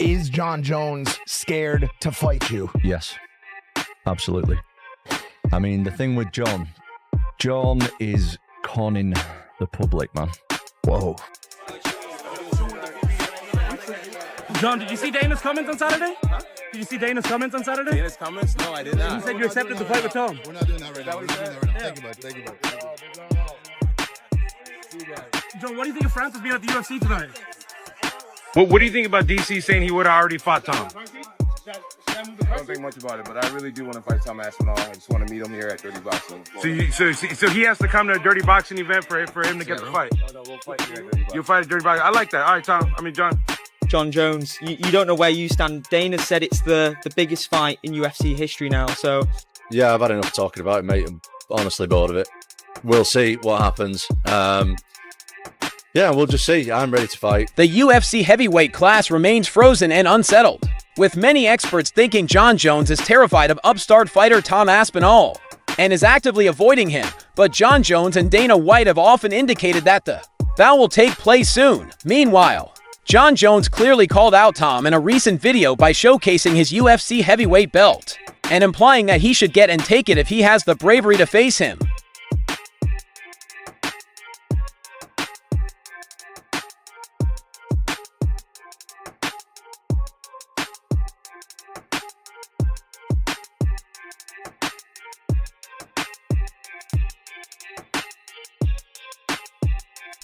Is Jon Jones scared to fight you? Yes, absolutely. I mean, the thing with Jon is conning the public, man. Whoa. Jon, did you see Dana's comments on Saturday? Huh? Did you see Dana's comments on Saturday? Dana's comments? No, I did not. He said you accepted the fight with Tom. We're not doing that right now. Thank you, bud. Thank you, bud. Jon, what do you think of Francis being at the UFC tonight? What do you think about DC saying he would have already fought Tom? I don't think much about it, but I really do want to fight Tom Aspinall. I just want to meet him here at Dirty Boxing. So he has to come to a Dirty Boxing event for him to get the fight. No, we'll fight here at Dirty Boxing. You'll fight at Dirty Boxing. I like that. All right, Jon. Jon Jones, you don't know where you stand. Dana said it's the biggest fight in UFC history now, so... Yeah, I've had enough talking about it, mate. I'm honestly bored of it. We'll see what happens. Yeah, we'll just see. I'm ready to fight. The UFC heavyweight class remains frozen and unsettled, with many experts thinking Jon Jones is terrified of upstart fighter Tom Aspinall and is actively avoiding him, but Jon Jones and Dana White have often indicated that the bout will take place soon. Meanwhile, Jon Jones clearly called out Tom in a recent video by showcasing his UFC heavyweight belt and implying that he should get and take it if he has the bravery to face him.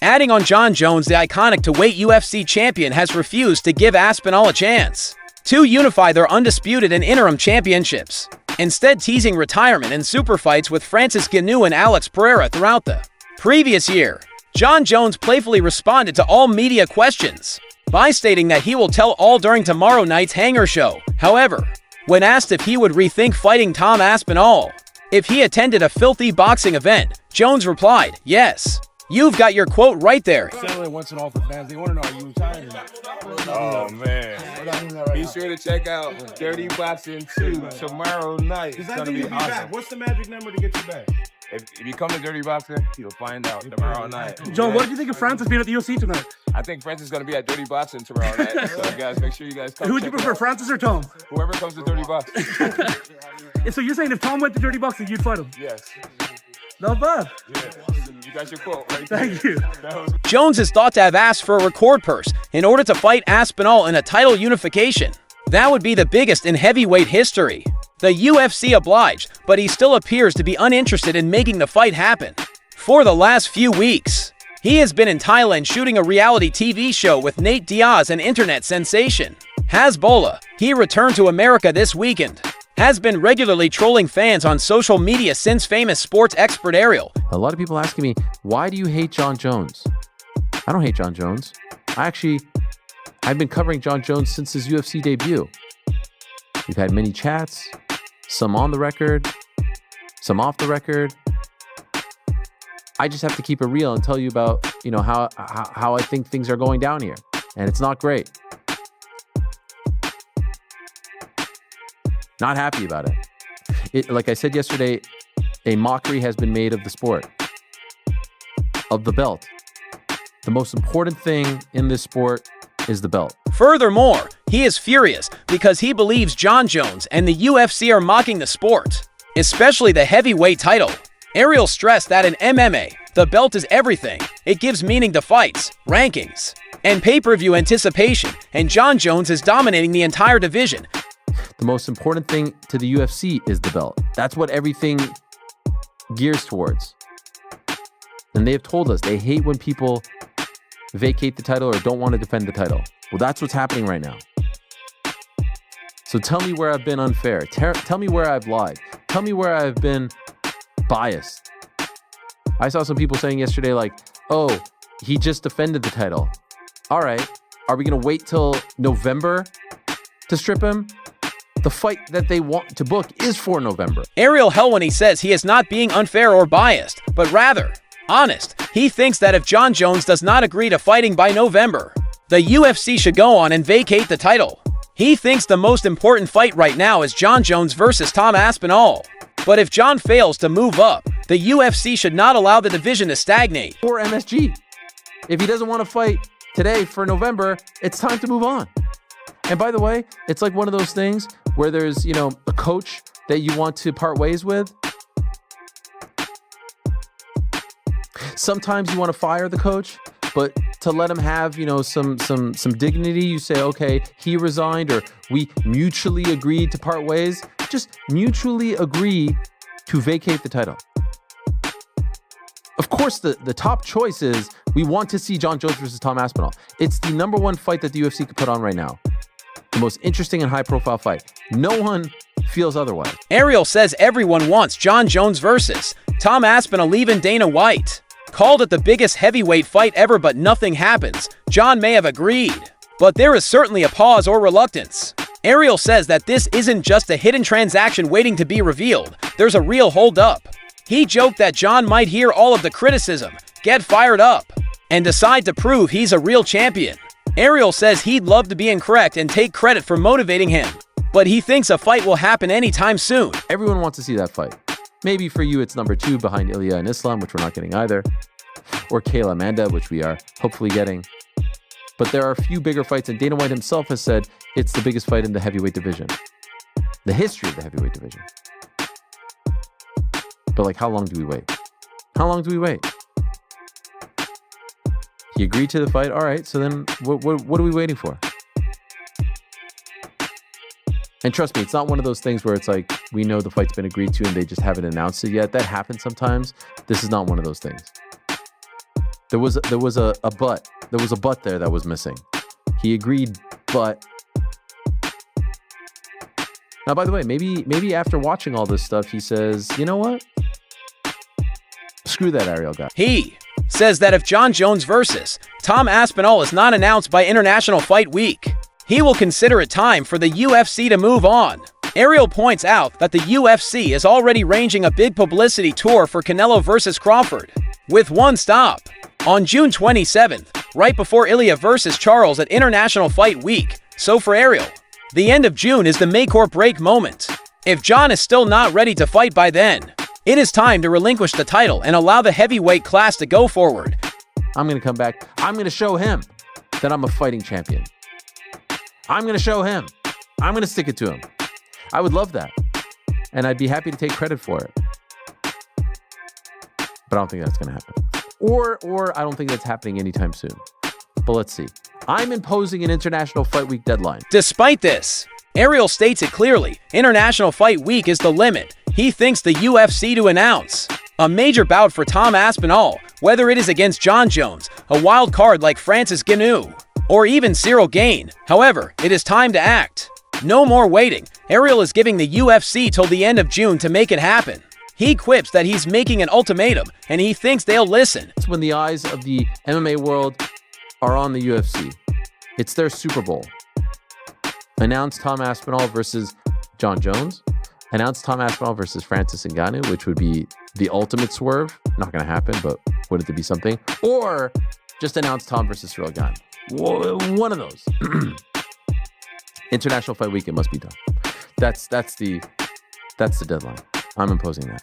Adding on Jon Jones, the iconic to-weight UFC champion has refused to give Aspinall a chance to unify their undisputed and interim championships, instead teasing retirement and super fights with Francis Ngannou and Alex Pereira throughout the previous year. Jon Jones playfully responded to all media questions by stating that he will tell all during tomorrow night's Hangar show. However, when asked if he would rethink fighting Tom Aspinall if he attended a filthy boxing event, Jones replied, "Yes. You've got your quote right there." Once and all for fans, they want to know, are you retired or not? Oh, man. Be sure to check out Dirty Boxing 2 tomorrow night. It's going to be awesome. What's the magic number to get you back? If you come to Dirty Boxing, you'll find out tomorrow night. Jon, what did you think of Francis being at the UFC tonight? I think Francis is going to be at Dirty Boxing tomorrow night. So, guys, make sure you guys come. Who would you prefer, Francis or Tom? Whoever comes to Dirty Boxing. So you're saying if Tom went to Dirty Boxing, you'd fight him? Yes. Not bad. Yeah. You got your quote right there. Thank you. Jones is thought to have asked for a record purse in order to fight Aspinall in a title unification. That would be the biggest in heavyweight history. The UFC obliged, but he still appears to be uninterested in making the fight happen. For the last few weeks, he has been in Thailand shooting a reality TV show with Nate Diaz and internet sensation Hezbollah. He returned to America this weekend. Has been regularly trolling fans on social media since famous sports expert Ariel. A lot of people asking me, why do you hate Jon Jones? I don't hate Jon Jones. I've been covering Jon Jones since his UFC debut. We've had many chats, some on the record, some off the record. I just have to keep it real and tell you about, how I think things are going down here. And it's not great. Not happy about it. Like I said yesterday, a mockery has been made of the sport, of the belt. The most important thing in this sport is the belt. Furthermore, he is furious because he believes Jon Jones and the UFC are mocking the sport, especially the heavyweight title. Ariel stressed that in MMA, the belt is everything. It gives meaning to fights, rankings, and pay-per-view anticipation, and Jon Jones is dominating the entire division. The most important thing to the UFC is the belt. That's what everything gears towards. And they have told us they hate when people vacate the title or don't want to defend the title. Well, that's what's happening right now. So tell me where I've been unfair. Tell me where I've lied. Tell me where I've been biased. I saw some people saying yesterday like, oh, he just defended the title. All right, are we going to wait till November to strip him? The fight that they want to book is for November. Ariel Helwani says he is not being unfair or biased, but rather honest. He thinks that if Jon Jones does not agree to fighting by November, the UFC should go on and vacate the title. He thinks the most important fight right now is Jon Jones versus Tom Aspinall. But if Jon fails to move up, the UFC should not allow the division to stagnate. Or MSG. If he doesn't want to fight today for November, it's time to move on. And by the way, it's like one of those things where there's, a coach that you want to part ways with. Sometimes you want to fire the coach, but to let him have, some dignity, you say, okay, he resigned, or we mutually agreed to part ways. Just mutually agree to vacate the title. Of course, the top choice is we want to see Jon Jones versus Tom Aspinall. It's the number one fight that the UFC could put on right now. The most interesting and high-profile fight. No one feels otherwise. Ariel says everyone wants Jon Jones versus Tom Aspinall, even Dana White. Called it the biggest heavyweight fight ever, but nothing happens. Jon may have agreed, but there is certainly a pause or reluctance. Ariel says that this isn't just a hidden transaction waiting to be revealed. There's a real hold-up. He joked that Jon might hear all of the criticism, get fired up, and decide to prove he's a real champion. Ariel says he'd love to be incorrect and take credit for motivating him, but he thinks a fight will happen anytime soon. Everyone wants to see that fight. Maybe for you it's number 2 behind Ilya and Islam, which we're not getting either, or Kayla Amanda, which we are hopefully getting. But there are a few bigger fights, and Dana White himself has said it's the biggest fight in the heavyweight division. The history of the heavyweight division. But how long do we wait? How long do we wait? He agreed to the fight. All right, so then what are we waiting for? And trust me, it's not one of those things where it's like we know the fight's been agreed to and they just haven't announced it yet. That happens sometimes. This is not one of those things. There was a but. There was a but there that was missing. He agreed, but. Now, by the way, maybe after watching all this stuff, he says, you know what? Screw that Ariel guy. He says that if Jon Jones versus Tom Aspinall is not announced by International Fight Week, he will consider it time for the UFC to move on. Ariel points out that the UFC is already arranging a big publicity tour for Canelo versus Crawford, with one stop on June 27th, right before Ilya versus Charles at International Fight Week. So for Ariel, the end of June is the make or break moment. If Jon is still not ready to fight by then, it is time to relinquish the title and allow the heavyweight class to go forward. I'm going to come back. I'm going to show him that I'm a fighting champion. I'm going to show him. I'm going to stick it to him. I would love that. And I'd be happy to take credit for it. But I don't think that's going to happen. Or I don't think that's happening anytime soon. But let's see. I'm imposing an International Fight Week deadline. Despite this, Ariel states it clearly. International Fight Week is the limit. He thinks the UFC to announce a major bout for Tom Aspinall, whether it is against Jon Jones, a wild card like Francis Ngannou, or even Cyril Gane. However, it is time to act. No more waiting. Ariel is giving the UFC till the end of June to make it happen. He quips that he's making an ultimatum, and he thinks they'll listen. It's when the eyes of the MMA world are on the UFC. It's their Super Bowl. Announce Tom Aspinall versus Jon Jones. Announce Tom Aspinall versus Francis Ngannou, which would be the ultimate swerve. Not going to happen, but would it be something? Or just announce Tom versus Cyril Gane. One of those. International Fight Week, it must be done. That's the deadline. I'm imposing that.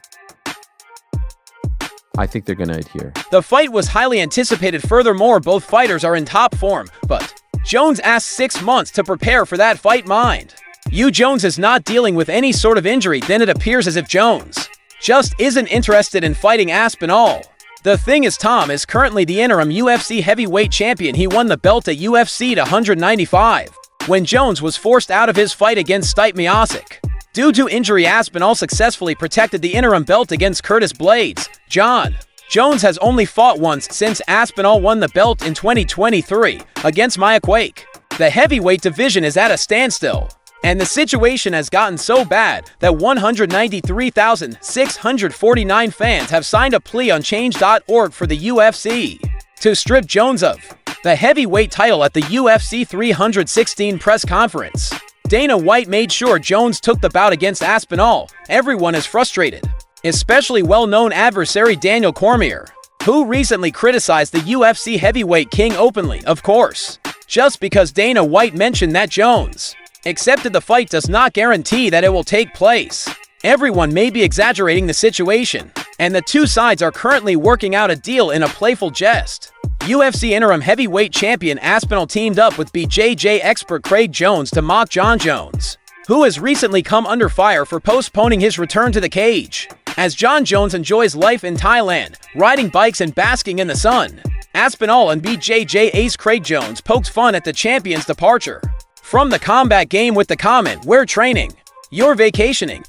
I think they're going to adhere. The fight was highly anticipated. Furthermore, both fighters are in top form, but Jones asked 6 months to prepare for that fight. Mind you, Jones is not dealing with any sort of injury. Then it appears as if Jones just isn't interested in fighting Aspinall. The thing is, Tom is currently the interim UFC heavyweight champion. He won the belt at UFC at 195 when Jones was forced out of his fight against Stipe Miocic. Due to injury, Aspinall successfully protected the interim belt against Curtis Blades. Jon Jones has only fought once since Aspinall won the belt in 2023 against Miocic. The heavyweight division is at a standstill, and the situation has gotten so bad that 193,649 fans have signed a plea on change.org for the UFC to strip Jones of the heavyweight title. At the UFC 316 press conference, Dana White made sure Jones took the bout against Aspinall. Everyone is frustrated, especially well-known adversary Daniel Cormier, who recently criticized the UFC heavyweight king openly. Of course, just because Dana White mentioned that Jones accepted the fight does not guarantee that it will take place. Everyone may be exaggerating the situation, and the two sides are currently working out a deal in a playful jest. UFC interim heavyweight champion Aspinall teamed up with BJJ expert Craig Jones to mock Jon Jones, who has recently come under fire for postponing his return to the cage. As Jon Jones enjoys life in Thailand, riding bikes and basking in the sun, Aspinall and BJJ ace Craig Jones poked fun at the champion's departure from the combat game with the comment, "We're training, you're vacationing."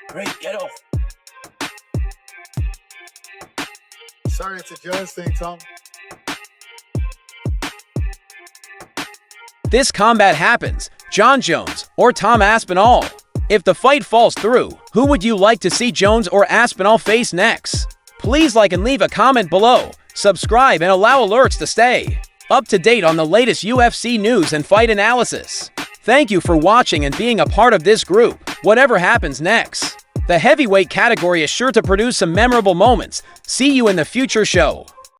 Great, get off. Sorry, it's a Jones thing, Tom. This combat happens, Jon Jones or Tom Aspinall. If the fight falls through, who would you like to see Jones or Aspinall face next? Please like and leave a comment below, subscribe and allow alerts to stay up to date on the latest UFC news and fight analysis. Thank you for watching and being a part of this group. Whatever happens next, the heavyweight category is sure to produce some memorable moments. See you in the future show.